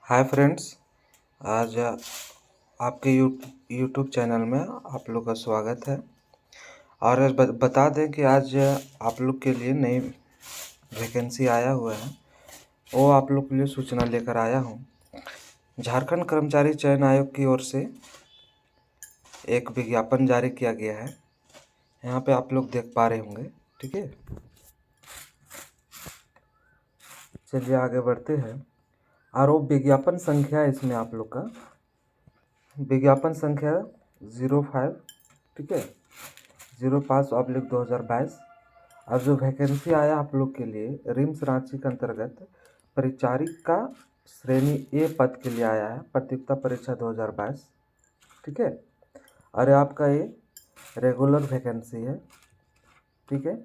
Hi friends. आज आपके YouTube channel में आप लोग का स्वागत है। और बता दें कि आज आप लोग के लिए नई वैकेंसी आया हुआ है, वो आप लोग के लिए सूचना लेकर आया हूँ। झारखंड कर्मचारी चयन आयोग की ओर से एक विज्ञापन जारी किया गया है। यहाँ पे आप लोग देख पा रहे होंगे, ठीक है। चलिए आगे बढ़ते हैं। और वो विज्ञापन संख्या इसमें आप लोग का विज्ञापन संख्या 05, ठीक है, 05/2022। और जो वैकेंसी आया आप लोग के लिए रिम्स रांची के अंतर्गत परिचारिका श्रेणी ए पद के लिए आया है, प्रतियोगिता परीक्षा 2022, ठीक है। और आपका ये रेगुलर वैकेंसी है, ठीक है।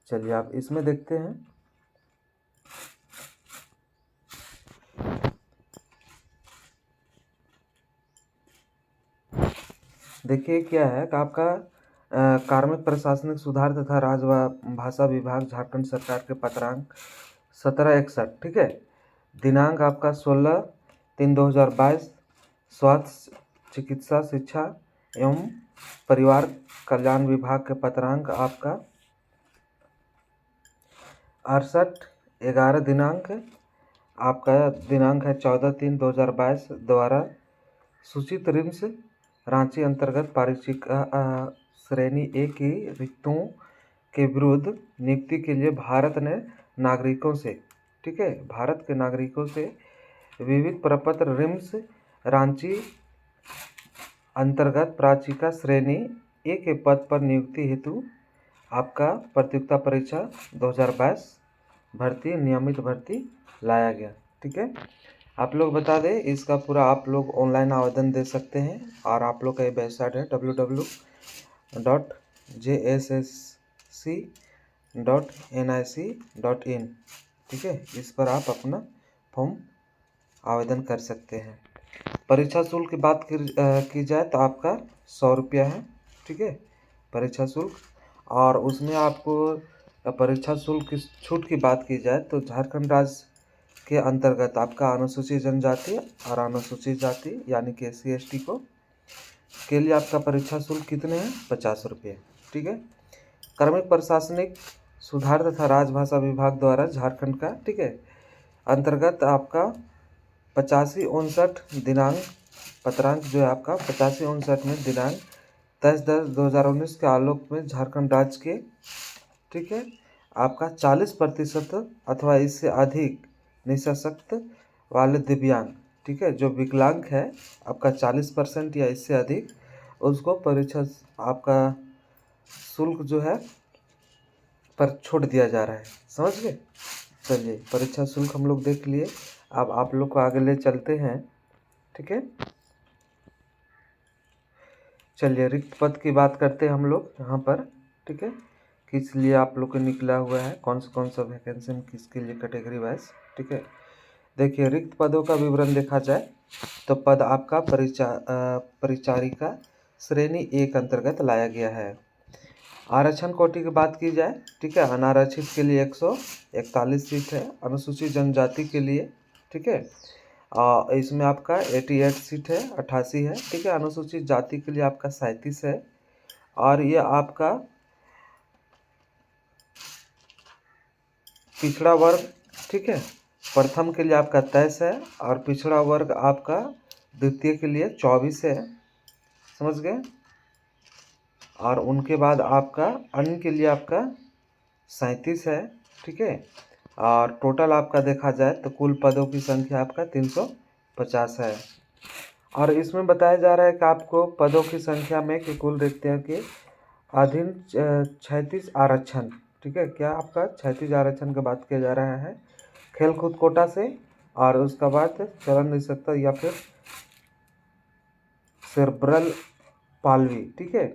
चलिए आप इसमें देखते हैं। देखिए क्या है कि आपका कार्मिक प्रशासनिक सुधार तथा राजभाषा विभाग झारखंड सरकार के पत्रांक 1761, ठीक है। दिनांक आपका 16/3/2022। स्वास्थ्य चिकित्सा शिक्षा एवं परिवार कल्याण विभाग के पत्रांक आपका 68/11 दिनांक। आपका दिनांक है 14/3/2022 द्वारा सूचित रिम्स रांची अंतर्गत पारिचिका श्रेणी ए की रिक्तों के विरुद्ध नियुक्ति के लिए भारत ने नागरिकों से, ठीक है, भारत के नागरिकों से विविध प्रपत्र रिम्स रांची अंतर्गत प्राचिका श्रेणी ए के पद पर नियुक्ति हेतु आपका प्रतियोगिता परीक्षा 2022 भर्ती नियमित भर्ती लाया गया, ठीक है। आप लोग बता दें, इसका पूरा आप लोग ऑनलाइन आवेदन दे सकते हैं। और आप लोग का ये वेबसाइट है www.jssc.nic.in, ठीक है। इस पर आप अपना फॉर्म आवेदन कर सकते हैं। परीक्षा शुल्क की बात की जाए तो आपका 100 रुपया है, ठीक है, परीक्षा शुल्क। और उसमें आपको परीक्षा शुल्क की छूट की बात की जाए तो झारखंड राज्य के अंतर्गत आपका अनुसूचित जनजाति और अनुसूचित जाति यानी कि SC/ST को के लिए आपका परीक्षा शुल्क कितने हैं? 50 रुपये, ठीक है। कार्मिक प्रशासनिक सुधार तथा राजभाषा विभाग द्वारा झारखंड का, ठीक है, अंतर्गत आपका 85/59 दिनांक पत्रांक जो है आपका 85/59 में दिनांक 10/10/2019 के आलोक में झारखंड राज्य के, ठीक है, आपका 40% अथवा इससे अधिक निःशक्त वाले दिव्यांग, ठीक है, जो विकलांग है आपका 40% या इससे अधिक, उसको परीक्षा आपका शुल्क जो है पर छोड़ दिया जा रहा है, समझ गए। चलिए परीक्षा शुल्क हम लोग देख लिए। अब आप लोग को आगे ले चलते हैं, ठीक है। चलिए रिक्त पद की बात करते हैं हम लोग यहाँ पर, ठीक है, किस लिए आप लोग को निकला हुआ है, कौन सा वैकेंसी में किसके लिए कैटेगरी वाइज, ठीक है। देखिए रिक्त पदों का विवरण देखा जाए तो पद आपका परिचारिका श्रेणी ए के अंतर्गत लाया गया है। आरक्षण कोटि की बात की जाए, ठीक है, अनारक्षित के लिए 141 सीट है, अनुसूचित जनजाति के लिए, ठीक है, इसमें आपका 88 सीट है, 88 है, ठीक है। अनुसूचित जाति के लिए आपका 37 है। और ये आपका पिछड़ा वर्ग, ठीक है, प्रथम के लिए आपका 23 है और पिछड़ा वर्ग आपका द्वितीय के लिए 24 है, समझ गए। और उनके बाद आपका अन्य के लिए आपका 37 है, ठीक है। और टोटल आपका देखा जाए तो कुल पदों की संख्या आपका 350 है। और इसमें बताया जा रहा है कि आपको पदों की संख्या में कि कुल रिक्तियों के अधीन 36 आरक्षण, ठीक है, क्या आपका 36 आरक्षण की बात किया जा रहा है खेल कूद कोटा से। और उसके बाद चलन निःशक्तता या फिर सेरेब्रल पाल्वी, ठीक है।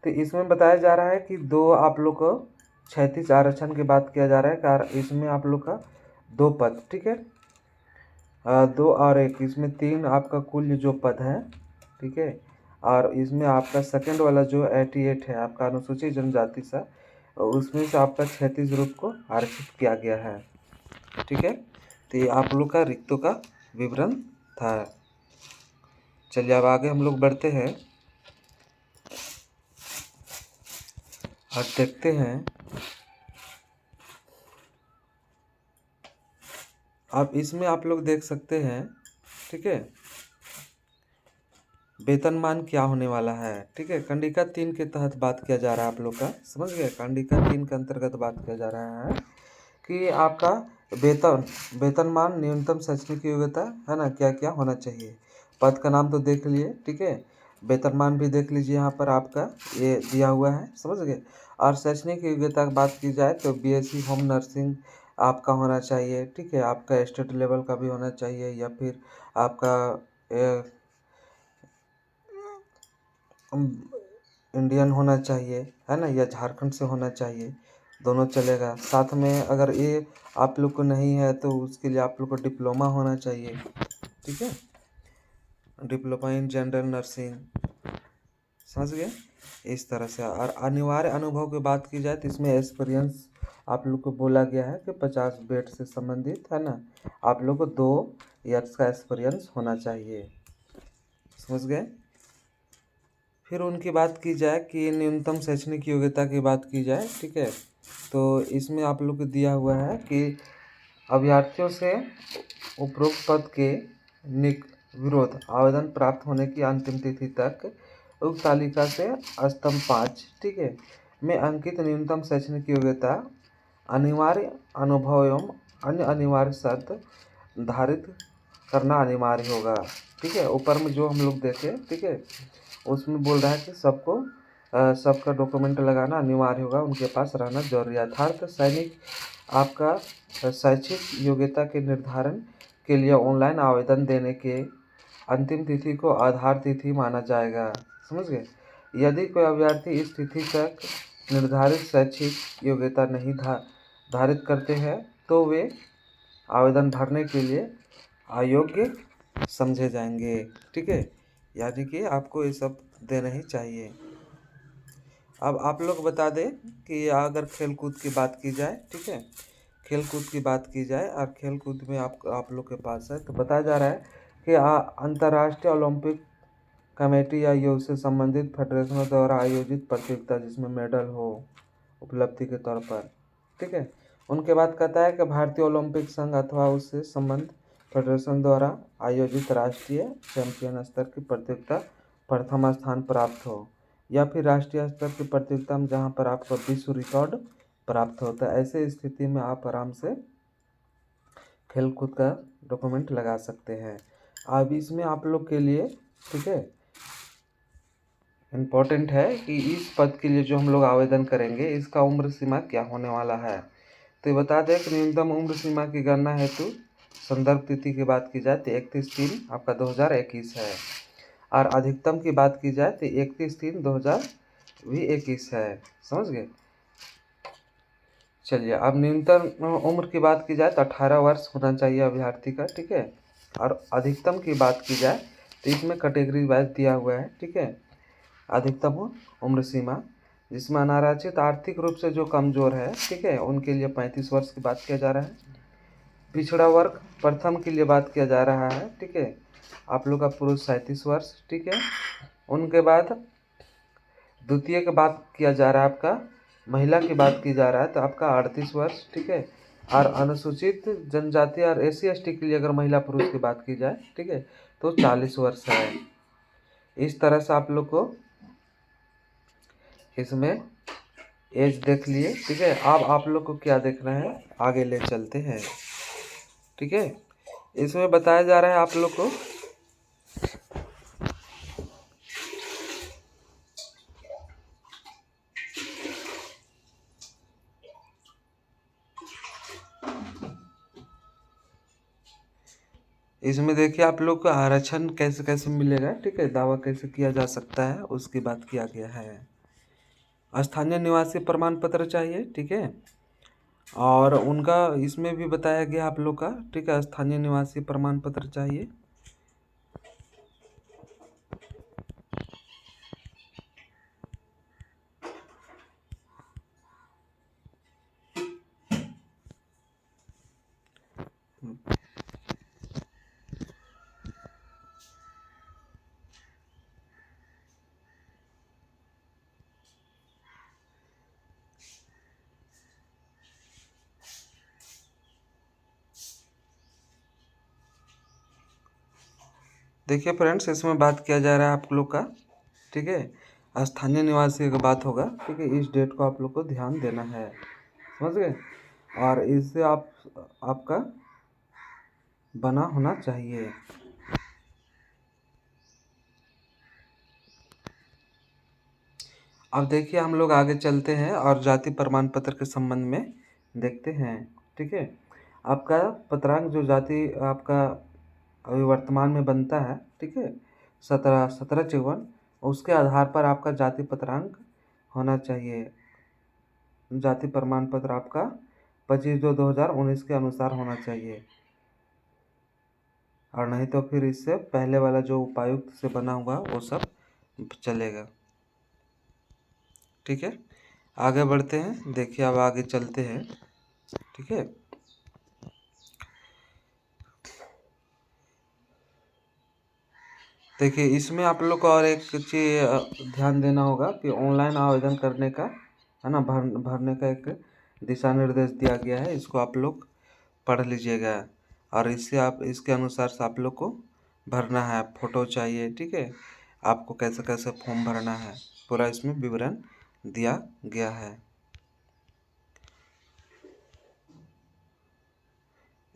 तो इसमें बताया जा रहा है कि दो आप लोग को 36 आरक्षण की बात किया जा रहा है, कार इसमें आप लोग का 2 पद, ठीक है, 2 और 1, इसमें 3 आपका कुल जो पद है, ठीक है। और इसमें आपका सेकंड वाला जो 88 है आपका अनुसूचित जनजाति सा, उसमें से आपका 36 ग्रुप को आरक्षित किया गया है, ठीक है। तो ये आप लोग का रिक्तों का विवरण था। चलिए अब आगे हम लोग बढ़ते हैं और देखते हैं। अब इसमें आप लोग देख सकते हैं, ठीक है, वेतनमान क्या होने वाला है। ठीक है, कंडिका 3 के तहत बात किया जा रहा है आप लोग का, समझ गए। कंडिका 3 के अंतर्गत बात किया जा रहा है कि आपका वेतनमान न्यूनतम शैक्षणिक योग्यता है ना, क्या क्या होना चाहिए। पद का नाम तो देख लिए, ठीक है, वेतनमान भी देख लीजिए, यहाँ पर आपका ये दिया हुआ है, समझ गए। और शैक्षणिक योग्यता की बात की जाए तो बीएससी होम नर्सिंग आपका होना चाहिए, ठीक है, आपका स्टेट लेवल का भी होना चाहिए, या फिर आपका इंडियन होना चाहिए, है ना, या झारखंड से होना चाहिए, दोनों चलेगा। साथ में अगर ये आप लोग को नहीं है तो उसके लिए आप लोग को डिप्लोमा होना चाहिए, ठीक है, डिप्लोमा इन जनरल नर्सिंग, समझ गए। इस तरह से और अनिवार्य अनुभव की बात की जाए तो इसमें एक्सपीरियंस आप लोग को बोला गया है कि 50 बेड से संबंधित, है ना, आप लोग को 2 ईयर्स का एक्सपीरियंस होना चाहिए, समझ गए। फिर उनकी बात की जाए कि न्यूनतम शैक्षणिक योग्यता की बात की जाए, ठीक है, तो इसमें आप लोग को दिया हुआ है कि अभ्यर्थियों से उपरोक्त पद के विरोध आवेदन प्राप्त होने की अंतिम तिथि तक उक्त तालिका से स्तंभ 5, ठीक है, में अंकित न्यूनतम शैक्षणिक योग्यता, अनिवार्य अनुभव एवं अन्य अनिवार्य शर्त धारित करना अनिवार्य होगा, ठीक है। ऊपर में जो हम लोग देखे, ठीक है, उसमें बोल रहा है कि सबका डॉक्यूमेंट लगाना अनिवार्य होगा, उनके पास रहना जरूरी है। अर्थात सैनिक आपका शैक्षिक योग्यता के निर्धारण के लिए ऑनलाइन आवेदन देने के अंतिम तिथि को आधार तिथि माना जाएगा, समझ गए। यदि कोई अभ्यर्थी इस तिथि तक निर्धारित शैक्षिक योग्यता नहीं धारित करते हैं तो वे आवेदन भरने के लिए अयोग्य समझे जाएंगे, ठीक है, यानी कि आपको ये सब देना ही चाहिए। अब आप लोग बता दें कि अगर खेल कूद की बात की जाए, ठीक है, खेल कूद की बात की जाए और खेल कूद में आप लोग के पास है तो बताया जा रहा है कि अंतर्राष्ट्रीय ओलंपिक कमेटी या योग से संबंधित फेडरेशनों द्वारा आयोजित प्रतियोगिता जिसमें मेडल हो उपलब्धि के तौर पर, ठीक है। उनके बाद कहता है कि भारतीय ओलंपिक संघ अथवा उससे संबंध फेडरेशन द्वारा आयोजित राष्ट्रीय चैंपियन स्तर की प्रतियोगिता प्रथम स्थान प्राप्त हो, या फिर राष्ट्रीय स्तर की प्रतियोगिता में जहाँ पर आपका विश्व रिकॉर्ड प्राप्त होता है। ऐसे स्थिति में आप आराम से खेल कूद का डॉक्यूमेंट लगा सकते हैं। अब इसमें आप लोग के लिए, ठीक है, इम्पोर्टेंट है कि इस पद के लिए जो हम लोग आवेदन करेंगे इसका उम्र सीमा क्या होने वाला है। तो ये बता दें कि न्यूनतम उम्र सीमा की गणना हेतु संदर्भ तिथि की बात की जाए तो 31/3 आपका 2021 है, और अधिकतम की बात की जाए तो 31/3/2021 है, समझ गए। चलिए अब न्यूनतम उम्र की बात की जाए तो 18 वर्ष होना चाहिए अभ्यर्थी का, ठीक है, और अधिकतम की बात की जाए तो इसमें कैटेगरी वाइज दिया हुआ है, ठीक है। अधिकतम उम्र सीमा जिसमें अनारक्षित आर्थिक रूप से जो कमजोर है, ठीक है, उनके लिए 35 वर्ष की बात किया जा रहा है। पिछड़ा वर्ग प्रथम के लिए बात किया जा रहा है, ठीक है, आप लोग का पुरुष 37 वर्ष, ठीक है। उनके बाद द्वितीय की बात किया जा रहा है, आपका महिला की बात की जा रहा है तो आपका 38 वर्ष, ठीक है। और अनुसूचित जनजाति और SC ST के लिए अगर महिला पुरुष की बात की जाए, ठीक है, तो 40 वर्ष है। इस तरह से आप लोग को इसमें एज देख लिए, ठीक है। अब आप लोग को क्या देखना है, आगे ले चलते हैं, ठीक है। इसमें बताया जा रहा है आप लोग को इसमें देखिए आप लोग को आरक्षण कैसे कैसे मिलेगा, ठीक है, दावा कैसे किया जा सकता है उसकी बात किया गया है। स्थानीय निवासी प्रमाण पत्र चाहिए, ठीक है, और उनका इसमें भी बताया गया आप लोग का, ठीक है, स्थानीय निवासी प्रमाण पत्र चाहिए। देखिए फ्रेंड्स, इसमें बात किया जा रहा है आप लोग का, ठीक है, स्थानीय निवासी की बात होगा, ठीक है। इस डेट को आप लोग को ध्यान देना है, समझ गए। और इससे आपका बना होना चाहिए। अब देखिए हम लोग आगे चलते हैं और जाति प्रमाण पत्र के संबंध में देखते हैं, ठीक है। आपका पत्रांक जो जाति आपका अभी वर्तमान में बनता है, ठीक है, 1754, उसके आधार पर आपका जाति पत्रांक होना चाहिए। जाति प्रमाण पत्र आपका 25/2/2019 के अनुसार होना चाहिए, और नहीं तो फिर इससे पहले वाला जो उपायुक्त से बना हुआ वो सब चलेगा, ठीक है। आगे बढ़ते हैं, देखिए अब आगे चलते हैं, ठीक है। देखिए इसमें आप लोग को और एक चीज़ ध्यान देना होगा कि ऑनलाइन आवेदन करने का, है ना, भरने का एक दिशा निर्देश दिया गया है, इसको आप लोग पढ़ लीजिएगा। और इससे आप इसके अनुसार से आप लोग को भरना है। फ़ोटो चाहिए, ठीक है, आपको कैसे कैसे फॉर्म भरना है, पूरा इसमें विवरण दिया गया है।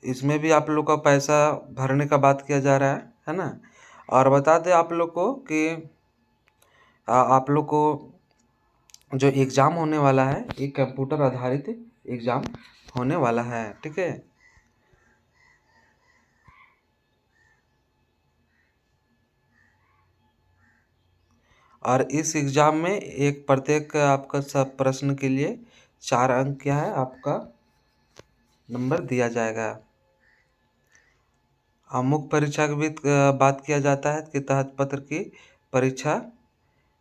इसमें भी आप लोग का पैसा भरने का बात किया जा रहा है ना। और बता दें आप लोग को कि आप लोग को जो एग्ज़ाम होने वाला है, एक कंप्यूटर आधारित एग्ज़ाम होने वाला है, ठीक है। और इस एग्ज़ाम में एक प्रत्येक आपका सब प्रश्न के लिए 4 अंक क्या है आपका नंबर दिया जाएगा। मुख्य परीक्षा की भी बात किया जाता है कि तहत पत्र की परीक्षा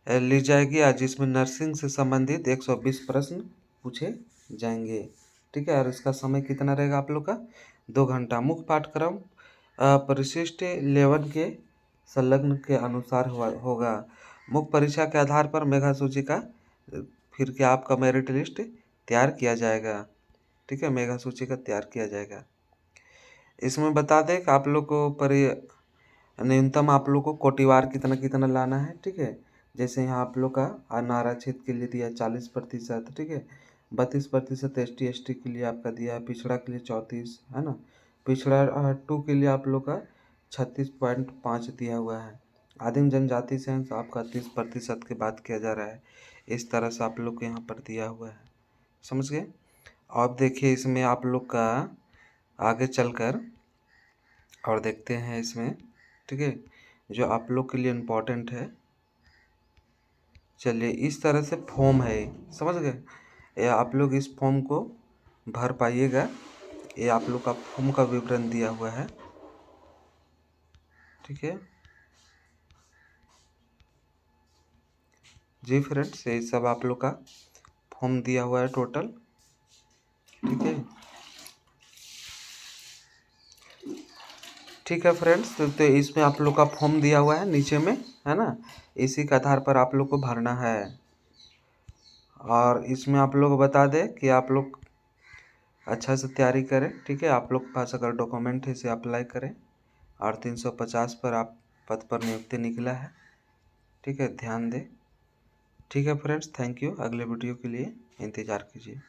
ली जाएगी, और जिसमें नर्सिंग से संबंधित 120 प्रश्न पूछे जाएंगे, ठीक है। और इसका समय कितना रहेगा आप लोग का 2 घंटा। मुख्य पाठ्यक्रम परिशिष्ट लेवन के संलग्न के अनुसार होगा। मुख्य परीक्षा के आधार पर मेधा सूची का फिर क्या आपका मेरिट लिस्ट तैयार किया जाएगा, ठीक है, मेगा सूची का तैयार किया जाएगा। इसमें बता दें कि आप लोग को न्यूनतम आप लोग को कोटिवार कितना कितना लाना है, ठीक है। जैसे यहाँ आप लोग का नारा क्षेत्र के लिए दिया 40%, ठीक है, 32% ST/ST के लिए आपका दिया है, पिछड़ा के लिए 34, है ना, पिछड़ा 2 के लिए आप लोग का 36.5 दिया हुआ है। आदिम जनजाति से आपका 30% की बात किया जा रहा है। इस तरह से आप लोग को यहाँ पर दिया हुआ है, समझ गए। अब देखिए इसमें आप लोग का आगे चलकर और देखते हैं इसमें, ठीक है, जो आप लोग के लिए इम्पोर्टेंट है। चलिए इस तरह से फॉर्म है, समझ गए। ये आप लोग इस फॉर्म को भर पाइएगा। ये आप लोग का फॉर्म का विवरण दिया हुआ है, ठीक है जी फ्रेंड्स। ये सब आप लोग का फॉर्म दिया हुआ है टोटल, ठीक है। ठीक है फ्रेंड्स, तो इसमें आप लोग का फॉर्म दिया हुआ है नीचे में, है ना, इसी के आधार पर आप लोग को भरना है। और इसमें आप लोग बता दें कि आप लोग अच्छा से तैयारी करें, ठीक है। आप लोग के पास अगर डॉक्यूमेंट है इसे अप्लाई करें। और 350 पर आप पद पर नियुक्ति निकला है, ठीक है, ध्यान दें। ठीक है फ्रेंड्स, थैंक यू। अगले वीडियो के लिए इंतज़ार कीजिए।